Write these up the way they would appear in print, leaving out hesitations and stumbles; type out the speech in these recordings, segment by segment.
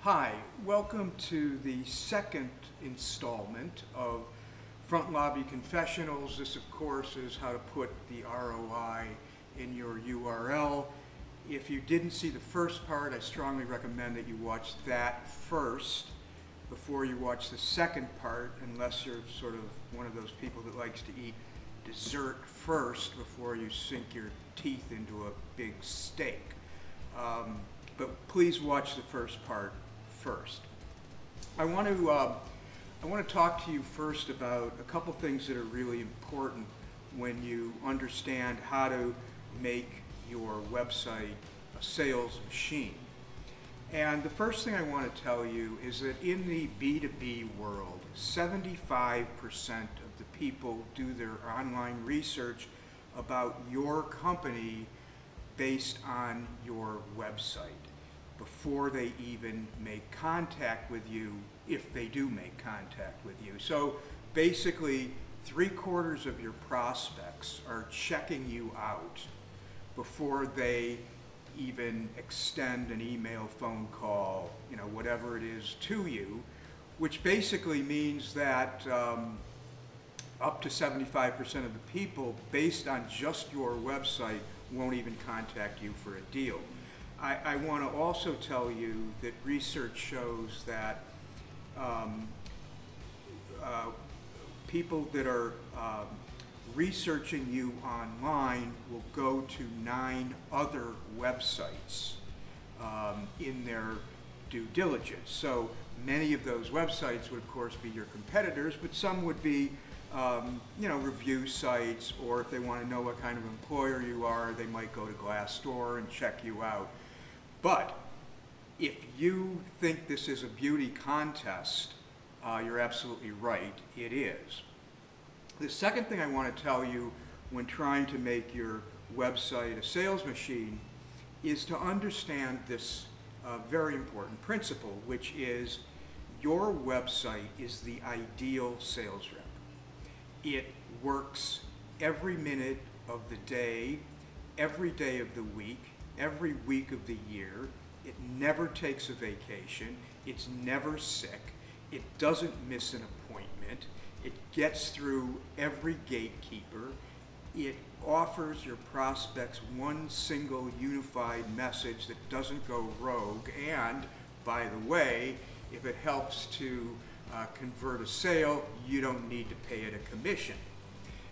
Hi, welcome to the second installment of Front Lobby Confessionals. This, of course, is how to put the ROI in your URL. If you didn't see the first part, I strongly recommend that you watch that first before you watch the second part, unless you're sort of one of those people that likes to eat dessert first before you sink your teeth into a big steak. But please watch the first part first. I want to talk to you first about a couple things that are really important when you understand how to make your website a sales machine. And the first thing I want to tell you is that in the B2B world, 75% of the people do their online research about your company based on your website before they even make contact with you, if they do make contact with you. So basically, 3/4 of your prospects are checking you out before they even extend an email, phone call, whatever it is to you, which basically means that up to 75% of the people, based on just your website, won't even contact you for a deal. I want to also tell you that research shows that people that are researching you online will go to 9 other websites in their due diligence. So many of those websites would, of course, be your competitors, but some would be review sites, or if they want to know what kind of employer you are, they might go to Glassdoor and check you out. But if you think this is a beauty contest, you're absolutely right, it is. The second thing I want to tell you when trying to make your website a sales machine is to understand this very important principle, which is your website is the ideal sales rep. It works every minute of the day, every day of the week, every week of the year. It never takes a vacation. It's never sick. It doesn't miss an appointment. It gets through every gatekeeper. It offers your prospects one single unified message that doesn't go rogue. And, by the way, if it helps to convert a sale, you don't need to pay it a commission.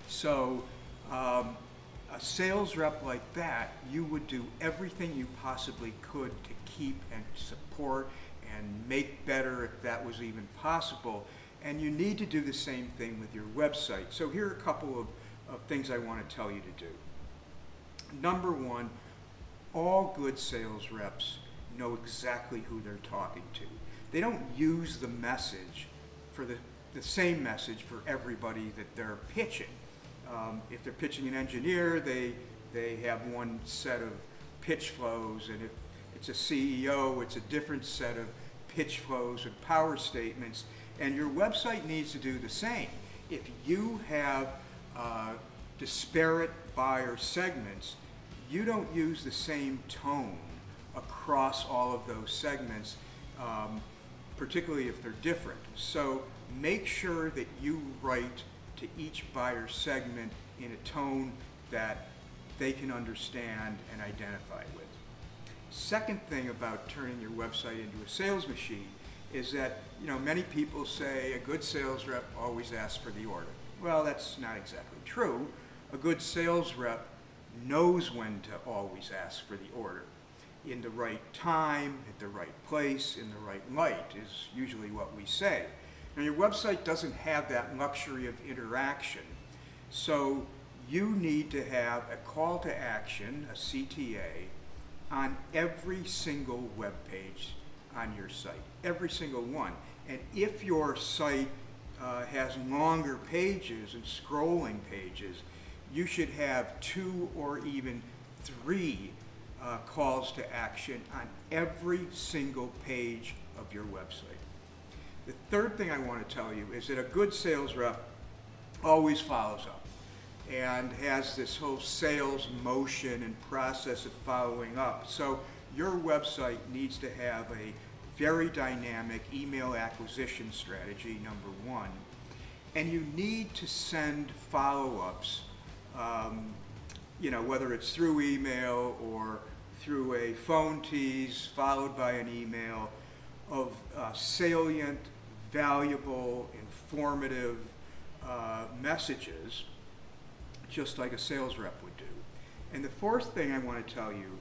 So a sales rep like that, you would do everything you possibly could to keep and support and make better if that was even possible. And you need to do the same thing with your website. So here are a couple of things I want to tell you to do. Number one, all good sales reps know exactly who they're talking to. They don't use the message for the same message for everybody that they're pitching. If they're pitching an engineer, they have one set of pitch flows, and if it's a CEO, it's a different set of pitch flows and power statements, and your website needs to do the same. If you have disparate buyer segments, you don't use the same tone across all of those segments, particularly if they're different. So make sure that you write to each buyer segment in a tone that they can understand and identify with. Second thing about turning your website into a sales machine is that many people say a good sales rep always asks for the order. Well, that's not exactly true. A good sales rep knows when to always ask for the order. In the right time, at the right place, in the right light is usually what we say. Now, your website doesn't have that luxury of interaction, so you need to have a call to action, a CTA, on every single web page on your site, every single one. And if your site has longer pages and scrolling pages, you should have 2 or even 3 calls to action on every single page of your website. The third thing I want to tell you is that a good sales rep always follows up and has this whole sales motion and process of following up. So your website needs to have a very dynamic email acquisition strategy, number one. And you need to send follow-ups, whether it's through email or through a phone tease followed by an email of salient, valuable, informative messages, just like a sales rep would do. And the fourth thing I want to tell you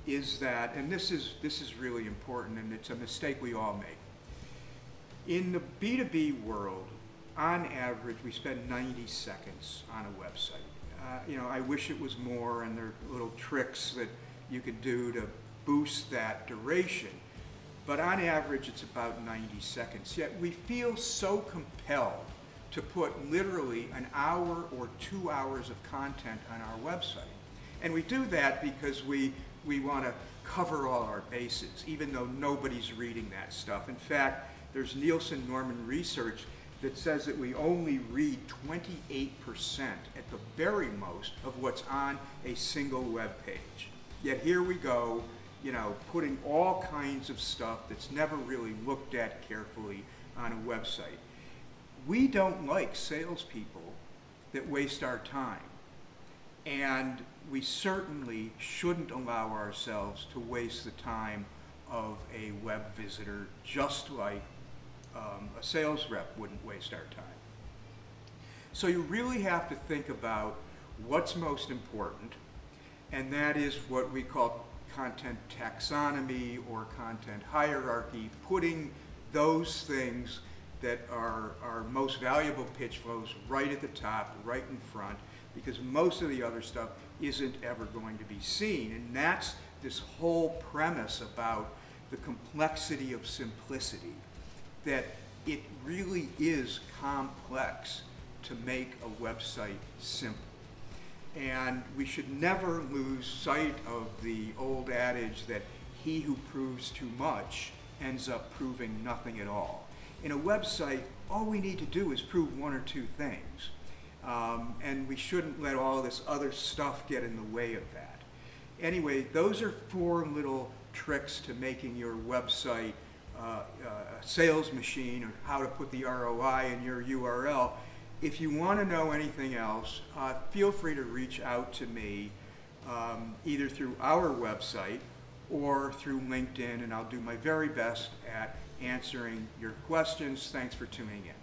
is that, and this is really important, and it's a mistake we all make. In the B2B world, on average, we spend 90 seconds on a website. I wish it was more, and there are little tricks that you could do to boost that duration. But on average, it's about 90 seconds. Yet we feel so compelled to put literally an hour or 2 hours of content on our website. And we do that because we want to cover all our bases, even though nobody's reading that stuff. In fact, there's Nielsen-Norman research that says that we only read 28% at the very most of what's on a single web page. Yet here we go, putting all kinds of stuff that's never really looked at carefully on a website. We don't like salespeople that waste our time. And we certainly shouldn't allow ourselves to waste the time of a web visitor, just like a sales rep wouldn't waste our time. So you really have to think about what's most important, and that is what we call content taxonomy or content hierarchy, putting those things that are most valuable pitch flows right at the top, right in front, because most of the other stuff isn't ever going to be seen. And that's this whole premise about the complexity of simplicity, that it really is complex to make a website simple. And we should never lose sight of the old adage that he who proves too much ends up proving nothing at all. In a website, all we need to do is prove one or two things. And we shouldn't let all this other stuff get in the way of that. Anyway, those are 4 little tricks to making your website a sales machine, or how to put the ROI in your URL. If you want to know anything else, feel free to reach out to me either through our website or through LinkedIn, and I'll do my very best at answering your questions. Thanks for tuning in.